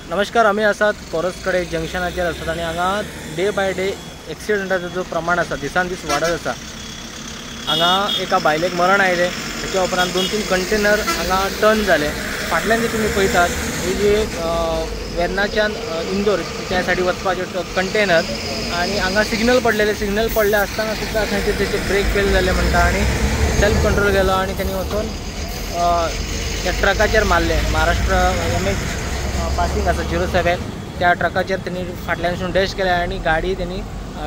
नमस्कार, आम्ही आसात कोरसकडे जंक्शनाचेर आसात आणि हांगा डे बाय डे एक्सिडंटाचो जो प्रमाण आसा दिसान दीस वाडत आसा। हांगा एका बायलेक मरण आयलें, ताच्या उपरांत 2-3 कंटेनर हांगा टर्न जाले। फाटल्यान जे तुमी पळयतात ही जी वेर्नाच्यान इंदोर त्या सायडी वचपाचे कंटेनर आणि हांगा सिग्नल पडले आसतना सुद्दां खंय तरी तेचे ब्रेक फेल जाले म्हणटा आणि सेल्फ कंट्रोल गेलो आणि त्यांनी वचून त्या ट्रकाचेर मारले। महाराष्ट्र MH पासिंग आसा 07 त्या ट्रकाचेर त्यांनी फाटल्यानसून डॅश केले आणि गाडी त्यांनी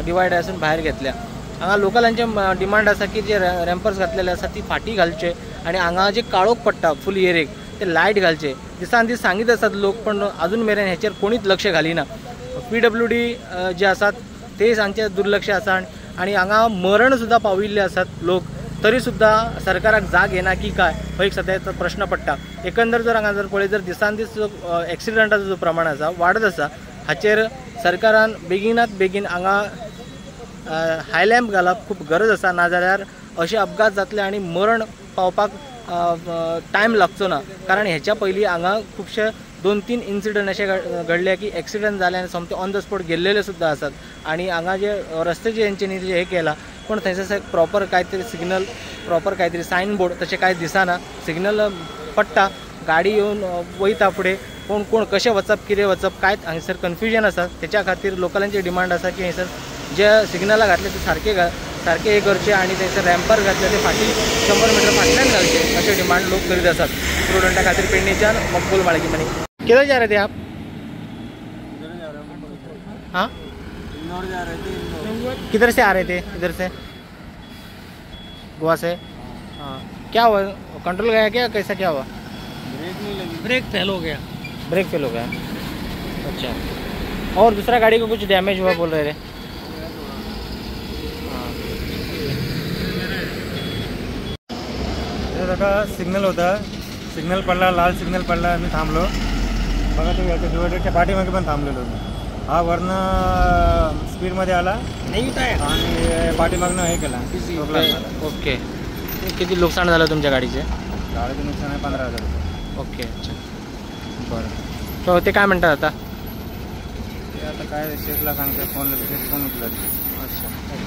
डिवायडरासून भायर घेतल्या। हांगा लोकलांचे डिमांड आसा की जे रॅम्पर्स घातलेले आसा ती फाटी घालचे आणि हांगा जे काळोख पडटा फूल एरेक ते लायट घालचे। दिसान दीस सांगीत आसात लोक, पण अजून मेरेन हेचेर कोणीच लक्ष घालिना। PWD जे आसात ते सांचे दुर्लक्ष आसा आणि हांगा मरण सुद्दां पाविल्ले आसात लोक, तरी सुद्दां सरकाराक जाग येना की काय हो एक सद्याचो प्रश्न पडटा। एकंदर जर हांगा जर पळयत जर दिसान दीस जो एक्सिडंटाचो जो प्रमाण आसा वाडत आसा, हाचेर सरकारान बेगिनात बेगीन हांगा हायलॅम्प घालप खूब गरज आसा, नाजाल्यार अशे अपघात जातले आणि मरण पावपाक टायम लागचो ना। कारण हेच्या पयलीं हांगा खुबशे 2-3 इन्सिडंट असे घडले की एक्सिडंट जाले आणि सोमते ऑन द स्पॉट गेल्लेले सुद्दां आसात। आणि हांगा जे रस्त्याचे हेंच्यांनी जे हे केला, पण थंयसर प्रॉपर कांयतरी सिग्नल, प्रॉपर कांयतरी सायन बोर्ड तशें कांय दिसना। सिग्नल पडटा, गाडी येवन वयता फुडें, कोण कोण कशें वचप कितें वचप कांयच हांगसर कन्फ्युजन आसा। त्याच्या खातीर लोकलांची डिमांड आसा की हयसर जे सिग्नलां घातले ते सारके हे करचे आणि थंयसर रॅम्पर घातले ते फाटी 100 मीटर फाटल्यान घालचे, अशें डिमांड लोक करीत आसात। स्टुडंटा खातीर पेडणेच्यान मकबूल माळगी म्हणी। किधर जा रहे थे आप? हाँ, इंदौर जा रहे थे। किधर से आ रहे थे? इधर से, गोवा से। हाँ, क्या हुआ? कंट्रोल गया क्या, कैसा क्या हुआ? ब्रेक नहीं लगी, ब्रेक फेल हो गया। ब्रेक फेल हो गया, अच्छा। और दूसरा गाड़ी को कुछ डैमेज हुआ बोल रहे थे। हाँ, सिग्नल होता, सिग्नल पडला, लाल सिग्नल पडला, आम्ही थांबलो। बघा ते याच्या डिवायडरच्या पाठीमागे पण थांबलेलो मी। हा वरनं स्पीडमध्ये आला नाही आणि पाठीमागनं हे केला, ओके। किती नुकसान झालं तुमच्या गाडीचे? गाडीचं नुकसान आहे 15,000 रुपये। ओके, अच्छा, बरं। तो ते काय म्हणतात आता? ते आता काय शेठला सांगते, फोन उचलत। अच्छा, ओके।